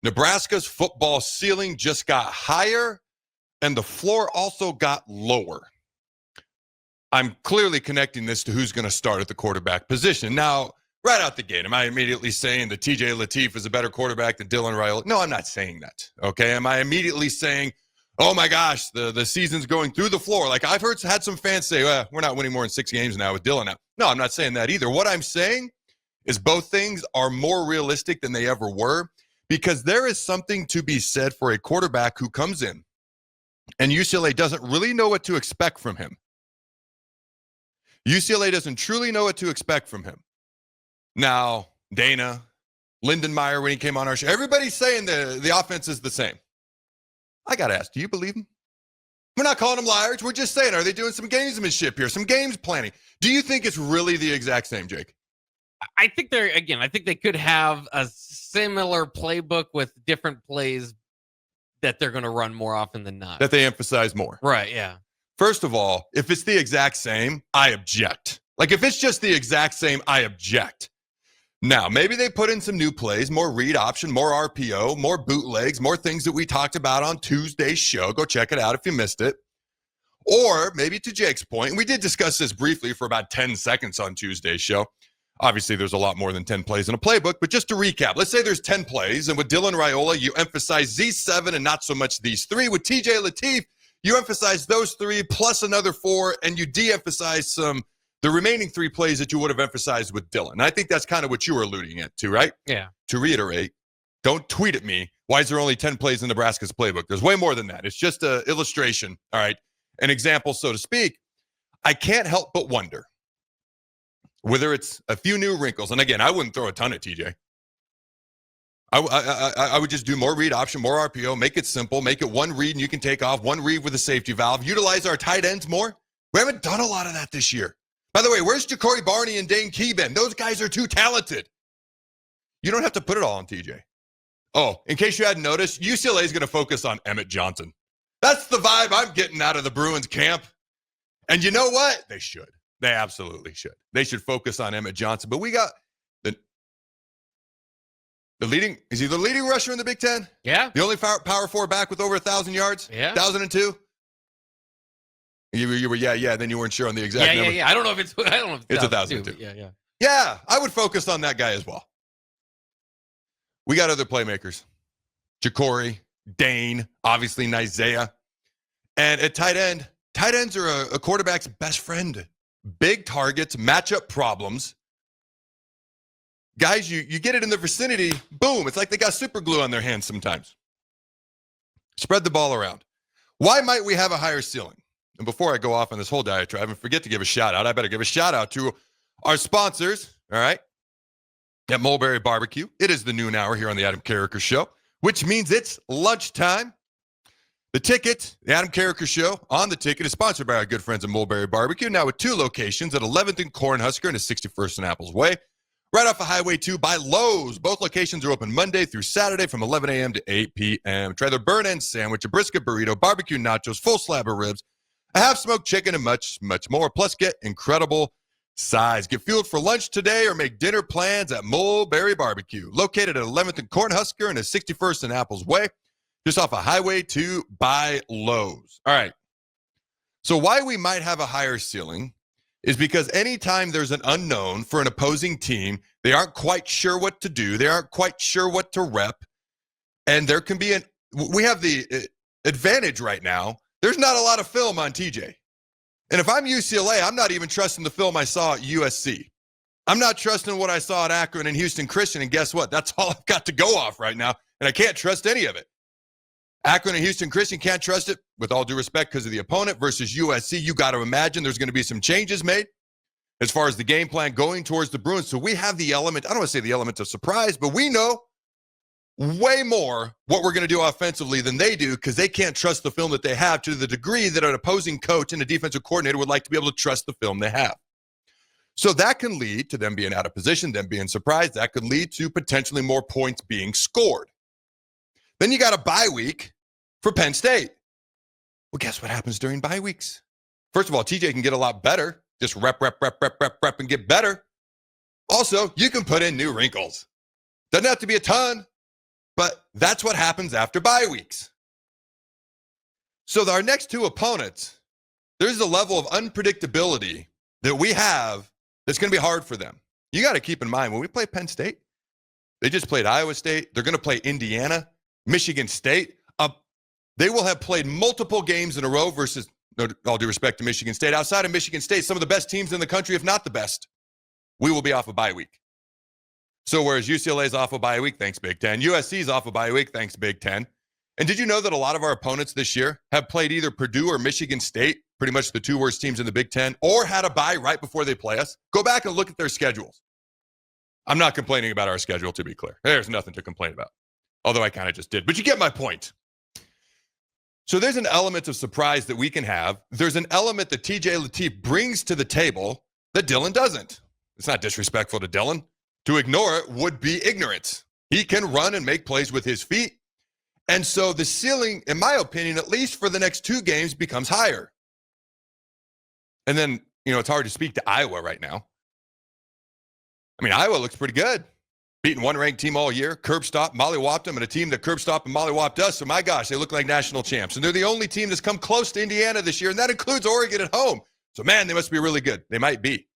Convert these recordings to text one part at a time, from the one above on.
Nebraska's football ceiling just got higher, and the floor also got lower. I'm clearly connecting this to who's going to start at the quarterback position. Now, right out the gate, am I immediately saying that TJ Lateef is a better quarterback than Dylan Rhule? No, I'm not saying that, okay? Am I immediately saying, oh my gosh, the season's going through the floor? Like I've had some fans say, well, we're not winning more than 6 games now with Dylan now. No, I'm not saying that either. What I'm saying is both things are more realistic than they ever were, because there is something to be said for a quarterback who comes in and UCLA doesn't really know what to expect from him. UCLA doesn't truly know what to expect from him. Now, Dana, Lindenmeyer, when he came on our show, everybody's saying the offense is the same. I got to ask, do you believe him? We're not calling them liars. We're just saying, are they doing some gamesmanship here, some games planning? Do you think it's really the exact same, Jake? I think I think they could have a similar playbook with different plays that they're going to run more often than not. That they emphasize more. Right, yeah. First of all, if it's the exact same, I object. Like if it's just the exact same, I object. Now, maybe they put in some new plays, more read option, more RPO, more bootlegs, more things that we talked about on Tuesday's show. Go check it out if you missed it. Or maybe to Jake's point, and we did discuss this briefly for about 10 seconds on Tuesday's show. Obviously, there's a lot more than 10 plays in a playbook, but just to recap, let's say there's 10 plays, and with Dylan Rhule, you emphasize these 7 and not so much these 3. With TJ Lateef, you emphasize those 3 plus another 4, and you de-emphasize the remaining 3 plays that you would have emphasized with Dylan. And I think that's kind of what you were alluding to, right? Yeah. To reiterate, don't tweet at me, why is there only 10 plays in Nebraska's playbook? There's way more than that. It's just an illustration, all right, an example, so to speak. I can't help but wonder whether it's a few new wrinkles. And again, I wouldn't throw a ton at TJ. I would just do more read option, more RPO, make it simple, make it one read and you can take off, one read with a safety valve, utilize our tight ends more. We haven't done a lot of that this year. By the way, where's Ja'Cory Barney and Dane Key been? Those guys are too talented. You don't have to put it all on TJ. Oh, in case you hadn't noticed, UCLA is going to focus on Emmett Johnson. That's the vibe I'm getting out of the Bruins camp. And you know what? They should. They absolutely should. They should focus on Emmett Johnson. But we got the leading, is he the leading rusher in the Big Ten? Yeah. The only power 4 back with over 1,000 yards? Yeah. 1,002? You were, yeah. Then you weren't sure on the exact number. Yeah. I don't know if it's 1,002. Yeah. Yeah, I would focus on that guy as well. We got other playmakers. Ja'Cory, Dane, obviously Isaiah. And at tight end, tight ends are a quarterback's best friend. Big targets, matchup problems. Guys, you get it in the vicinity, boom. It's like they got super glue on their hands sometimes. Spread the ball around. Why might we have a higher ceiling? And before I go off on this whole diatribe and forget to give a shout out, I better give a shout out to our sponsors, all right, at Mulberry Barbecue. It is the noon hour here on the Adam Carriker Show, which means it's lunchtime. The ticket, the Adam Carriker Show on the ticket, is sponsored by our good friends at Mulberry Barbecue, now with 2 locations at 11th and Cornhusker and 61st and Apples Way, right off of Highway 2 by Lowe's. Both locations are open Monday through Saturday from 11 a.m. to 8 p.m. Try their burn-end sandwich, a brisket burrito, barbecue nachos, full slab of ribs, a half-smoked chicken, and much, much more. Plus, get incredible size. Get fueled for lunch today or make dinner plans at Mulberry Barbecue, located at 11th and Cornhusker and 61st and Apples Way, just off of Highway 2 by Lowe's. All right. So why we might have a higher ceiling is because anytime there's an unknown for an opposing team, they aren't quite sure what to do. They aren't quite sure what to rep. And there can be we have the advantage right now. There's not a lot of film on TJ. And if I'm UCLA, I'm not even trusting the film I saw at USC. I'm not trusting what I saw at Akron and Houston Christian. And guess what? That's all I've got to go off right now. And I can't trust any of it. Akron and Houston Christian, can't trust it, with all due respect, because of the opponent. Versus USC, you got to imagine there's going to be some changes made as far as the game plan going towards the Bruins. So we have the element, I don't want to say the element of surprise, but we know way more what we're going to do offensively than they do, because they can't trust the film that they have to the degree that an opposing coach and a defensive coordinator would like to be able to trust the film they have. So that can lead to them being out of position, them being surprised. That could lead to potentially more points being scored. Then you got a bye week for Penn State. Well, guess what happens during bye weeks? First of all, TJ can get a lot better. Just rep, and get better. Also, you can put in new wrinkles. Doesn't have to be a ton. But that's what happens after bye weeks. So our next two opponents, there's a level of unpredictability that we have that's going to be hard for them. You got to keep in mind, when we play Penn State, they just played Iowa State. They're going to play Indiana, Michigan State. They will have played multiple games in a row versus, all due respect to Michigan State, outside of Michigan State, some of the best teams in the country, if not the best. We will be off a bye week. So whereas UCLA's off a bye week, thanks Big Ten. USC's off a bye week, thanks Big Ten. And did you know that a lot of our opponents this year have played either Purdue or Michigan State, pretty much the two worst teams in the Big Ten, or had a bye right before they play us? Go back and look at their schedules. I'm not complaining about our schedule, to be clear. There's nothing to complain about, although I kind of just did. But you get my point. So there's an element of surprise that we can have. There's an element that TJ Lateef brings to the table that Dylan doesn't. It's not disrespectful to Dylan. To ignore it would be ignorance. He can run and make plays with his feet. And so the ceiling, in my opinion, at least for the next two games, becomes higher. And then, it's hard to speak to Iowa right now. I mean, Iowa looks pretty good. Beating one ranked team all year, curb stop, mollywopped them, and a team that curb stopped and mollywopped us. So my gosh, they look like national champs. And they're the only team that's come close to Indiana this year, and that includes Oregon at home. So man, they must be really good. They might be.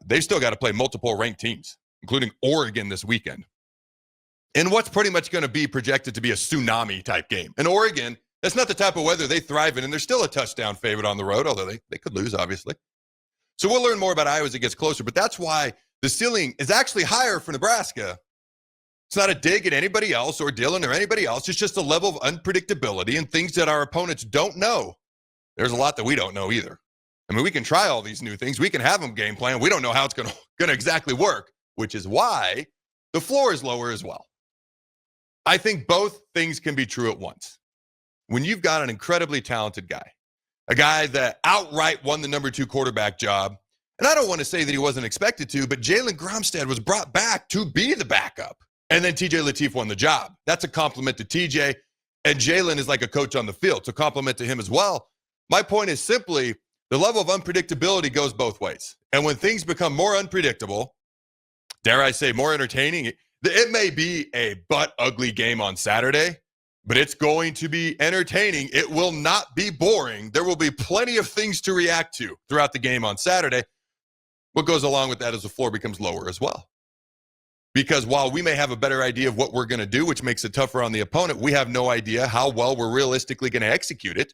They've still got to play multiple ranked teams, including Oregon this weekend. In what's pretty much going to be projected to be a tsunami type game. And Oregon, that's not the type of weather they thrive in, and they're still a touchdown favorite on the road, although they could lose, obviously. So we'll learn more about Iowa as it gets closer, but that's why the ceiling is actually higher for Nebraska. It's not a dig at anybody else or Dylan or anybody else. It's just a level of unpredictability and things that our opponents don't know. There's a lot that we don't know either. I mean, we can try all these new things. We can have them game plan. We don't know how it's going to exactly work, which is why the floor is lower as well. I think both things can be true at once. When you've got an incredibly talented guy, a guy that outright won the number 2 quarterback job, and I don't want to say that he wasn't expected to, but Jalen Gromstad was brought back to be the backup. And then TJ Lateef won the job. That's a compliment to TJ. And Jalen is like a coach on the field. So compliment to him as well. My point is simply the level of unpredictability goes both ways. And when things become more unpredictable, dare I say more entertaining, it may be a butt ugly game on Saturday, but it's going to be entertaining. It will not be boring. There will be plenty of things to react to throughout the game on Saturday. What goes along with that is the floor becomes lower as well. Because while we may have a better idea of what we're going to do, which makes it tougher on the opponent, we have no idea how well we're realistically going to execute it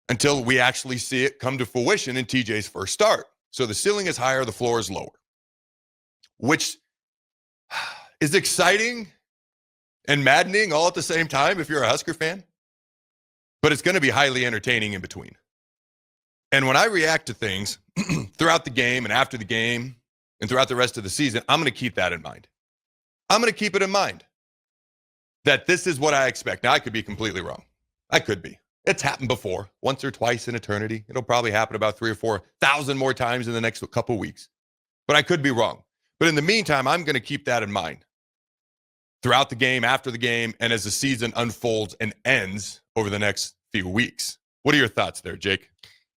until we actually see it come to fruition in TJ's first start. So the ceiling is higher, the floor is lower, which is exciting and maddening all at the same time if you're a Husker fan. But it's going to be highly entertaining in between. And when I react to things throughout the game and after the game and throughout the rest of the season, I'm going to keep that in mind. I'm going to keep it in mind that this is what I expect. Now, I could be completely wrong. I could be. It's happened before, once or twice in eternity. It'll probably happen about 3,000 or 4,000 more times in the next couple weeks. But I could be wrong. But in the meantime, I'm going to keep that in mind throughout the game, after the game, and as the season unfolds and ends over the next few weeks. What are your thoughts there, Jake?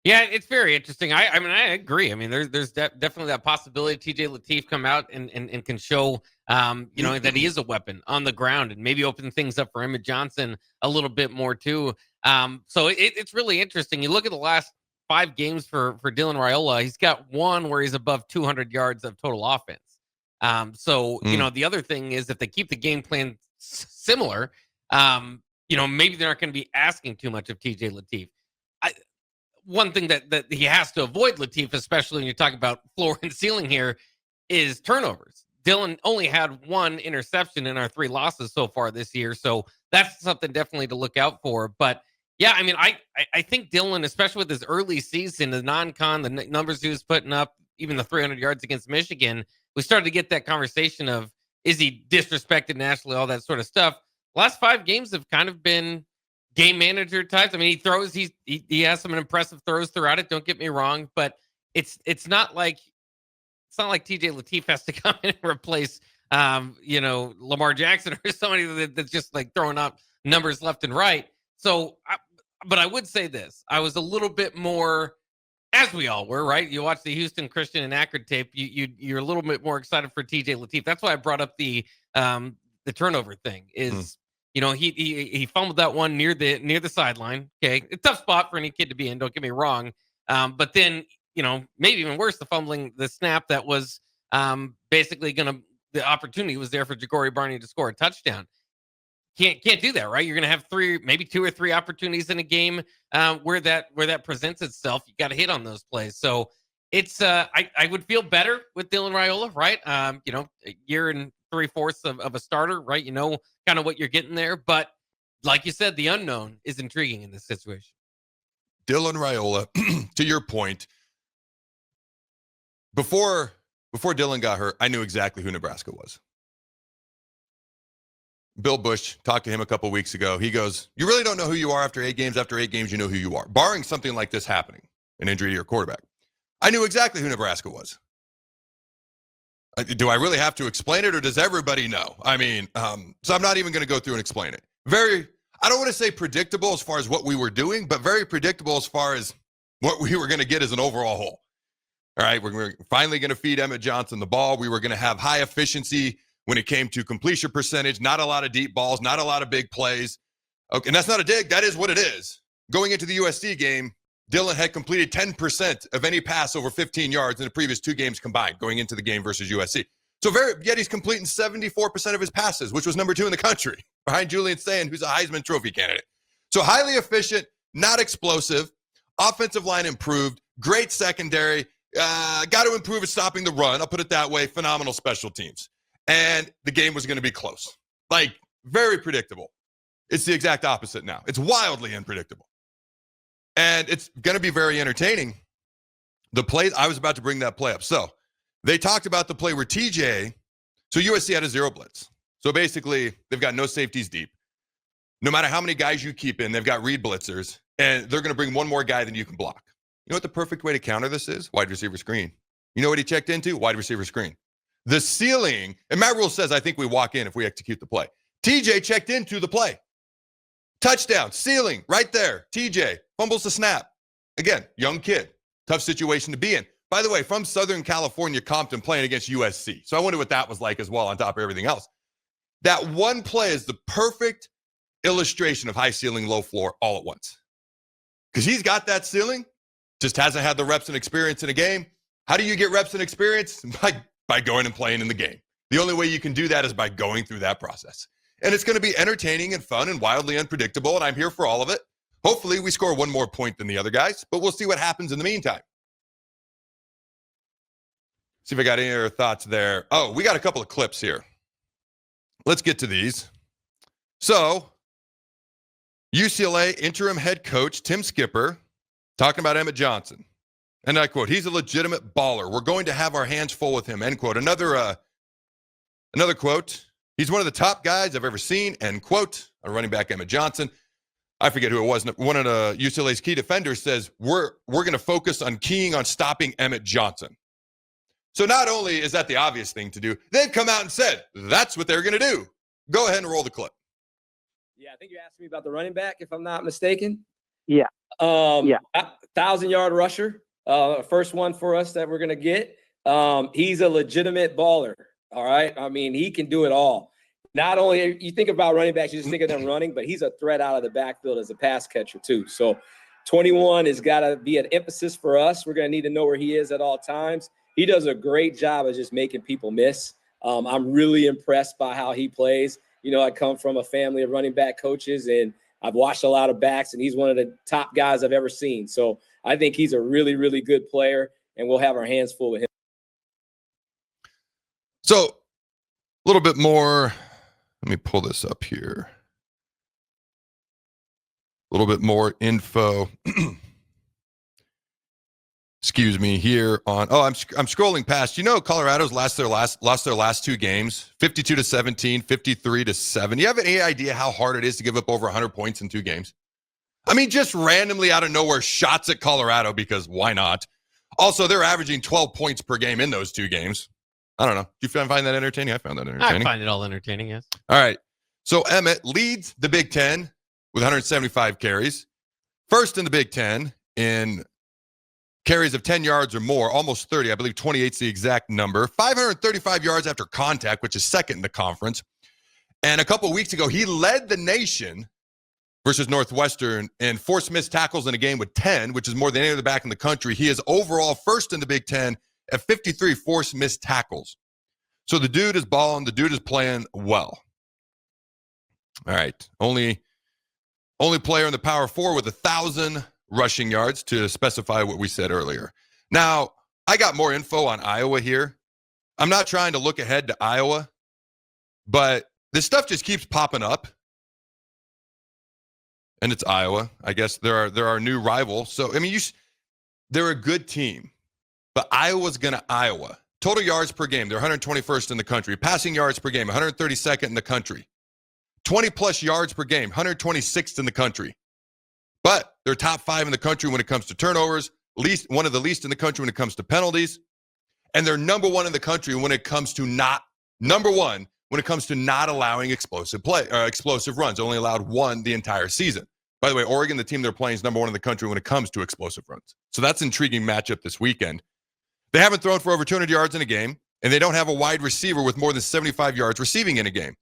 Yeah, it's very interesting. I mean, I agree. I mean, there's definitely that possibility TJ Lateef come out and can show, that he is a weapon on the ground and maybe open things up for Emmett Johnson a little bit more too. So it's really interesting. You look at the last 5 games for Dylan Rhule. He's got one where he's above 200 yards of total offense. The other thing is if they keep the game plan similar, maybe they're not going to be asking too much of TJ Lateef. One thing that he has to avoid, Lateef, especially when you talk about floor and ceiling here, is turnovers. Dylan only had 1 interception in our 3 losses so far this year, so that's something definitely to look out for. But yeah, I mean, I think Dylan, especially with his early season, the non-con, the numbers he was putting up, even the 300 yards against Michigan, we started to get that conversation of, is he disrespected nationally, all that sort of stuff. Last 5 games have kind of been game manager types. I mean, he throws, he has some impressive throws throughout it. Don't get me wrong, but it's not like TJ Lateef has to come in and replace, Lamar Jackson or somebody that's just like throwing out numbers left and right. So, but I would say this: I was a little bit more As we all were, right? You watch the Houston Christian and Akron tape, you're a little bit more excited for TJ Lateef. That's why I brought up the turnover thing. Is he fumbled that one near the sideline. Okay, a tough spot for any kid to be in. Don't get me wrong. But then maybe even worse, the snap that was basically the opportunity was there for Ja'Cory Barney to score a touchdown. Can't do that, right? You're going to have maybe 2 or 3 opportunities in a game where that presents itself. You got to hit on those plays. So it's I would feel better with Dylan Raiola, right? A year and 3/4 of a starter, right? Kind of what you're getting there. But like you said, the unknown is intriguing in this situation. Dylan Raiola, to your point, before Dylan got hurt, I knew exactly who Nebraska was. Bill Bush, talked to him a couple weeks ago. He goes, you really don't know who you are after 8 games. After 8 games, you know who you are. Barring something like this happening, an injury to your quarterback. I knew exactly who Nebraska was. Do I really have to explain it, or does everybody know? I mean, so I'm not even going to go through and explain it. I don't want to say predictable as far as what we were doing, but very predictable as far as what we were going to get as an overall whole. All right, we're finally going to feed Emmett Johnson the ball. We were going to have high efficiency when it came to completion percentage, not a lot of deep balls, not a lot of big plays. Okay, and that's not a dig. That is what it is. Going into the USC game, Dylan had completed 10% of any pass over 15 yards in the previous 2 games combined going into the game versus USC. So yet he's completing 74% of his passes, which was number 2 in the country, behind Julian Sayin, who's a Heisman Trophy candidate. So highly efficient, not explosive, offensive line improved, great secondary, got to improve at stopping the run. I'll put it that way. Phenomenal special teams. And the game was going to be close. Like, very predictable. It's the exact opposite now. It's wildly unpredictable. And it's going to be very entertaining. The play, I was about to bring that play up. So they talked about the play where TJ, so USC had a 0 blitz. So basically, they've got no safeties deep. No matter how many guys you keep in, they've got read blitzers, and they're going to bring one more guy than you can block. You know what the perfect way to counter this is? Wide receiver screen. You know what he checked into? Wide receiver screen. The ceiling, and Matt Rhule says, I think we walk in if we execute the play. TJ checked into the play. Touchdown, ceiling, right there. TJ fumbles the snap. Again, young kid, tough situation to be in. By the way, from Southern California, Compton, playing against USC. So I wonder what that was like as well, on top of everything else. That one play is the perfect illustration of high ceiling, low floor all at once. Because he's got that ceiling, just hasn't had the reps and experience in a game. How do you get reps and experience? By going and playing in the game. The only way you can do that is by going through that process. And it's going to be entertaining and fun and wildly unpredictable, and I'm here for all of it. Hopefully we score 1 more point than the other guys, but we'll see what happens in the meantime. See if I got any other thoughts there. Oh, we got a couple of clips here. Let's get to these. So, UCLA interim head coach Tim Skipper talking about Emmett Johnson. And I quote, he's a legitimate baller. We're going to have our hands full with him, end quote. Another quote, he's one of the top guys I've ever seen, end quote. A running back, Emmett Johnson. I forget who it was. One of the UCLA's key defenders says, we're going to focus on keying on stopping Emmett Johnson. So not only is that the obvious thing to do, they've come out and said, that's what they're going to do. Go ahead and roll the clip. Yeah, I think you asked me about the running back, if I'm not mistaken. Yeah. 1,000-yard rusher. First one for us that we're going to get. He's a legitimate baller. All right. I mean, he can do it all. Not only you think about running backs, you just think of them running, but he's a threat out of the backfield as a pass catcher too. So 21 has got to be an emphasis for us. We're going to need to know where he is at all times. He does a great job of just making people miss. I'm really impressed by how he plays. I come from a family of running back coaches, and I've watched a lot of backs, and he's one of the top guys I've ever seen. So I think he's a really, really good player, and we'll have our hands full with him. So a little bit more. Let me pull this up here. A little bit more info. Excuse me here on. Oh, I'm scrolling past. Colorado's lost their last 2 games, 52-17, 53-7. You have any idea how hard it is to give up over 100 points in 2 games? I mean, just randomly out of nowhere, shots at Colorado, because why not? Also, they're averaging 12 points per game in those 2 games. I don't know. Do you find that entertaining? I found that entertaining. I find it all entertaining, yes. All right. So Emmett leads the Big Ten with 175 carries. First in the Big Ten in carries of 10 yards or more, almost 30. I believe 28 is the exact number. 535 yards after contact, which is second in the conference. And a couple of weeks ago, he led the nation versus Northwestern in forced missed tackles in a game with 10, which is more than any other back in the country. He is overall first in the Big Ten at 53 forced missed tackles. So the dude is balling. The dude is playing well. All right. Only player in the Power Four with 1,000 rushing yards, to specify what we said earlier. Now, I got more info on Iowa here. I'm not trying to look ahead to Iowa, but this stuff just keeps popping up. And it's Iowa. I guess there are new rivals. So, I mean, they're a good team. But Iowa's going to Iowa. Total yards per game, they're 121st in the country. Passing yards per game, 132nd in the country. 20-plus yards per game, 126th in the country. But they're top 5 in the country when it comes to turnovers, one of the least in the country when it comes to penalties. And they're number 1 in the country when it comes to not allowing explosive runs. Only allowed 1 the entire season. By the way, Oregon, the team they're playing, is number 1 in the country when it comes to explosive runs. So that's an intriguing matchup this weekend. They haven't thrown for over 200 yards in a game, and they don't have a wide receiver with more than 75 yards receiving in a game.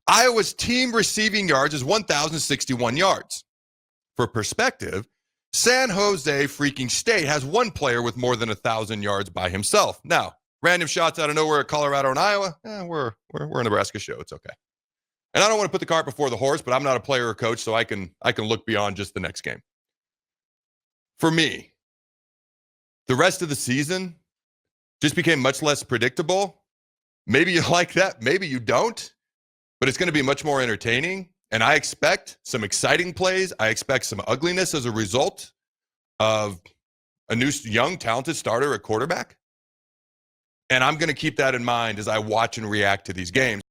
Iowa's team receiving yards is 1,061 yards. For perspective, San Jose freaking State has 1 player with more than 1,000 yards by himself. Now, random shots out of nowhere at Colorado and Iowa, we're a Nebraska show. It's okay. And I don't want to put the cart before the horse, but I'm not a player or coach, so I can look beyond just the next game. For me, the rest of the season just became much less predictable. Maybe you like that, maybe you don't, but it's going to be much more entertaining. And I expect some exciting plays. I expect some ugliness as a result of a new, young, talented starter at quarterback. And I'm going to keep that in mind as I watch and react to these games.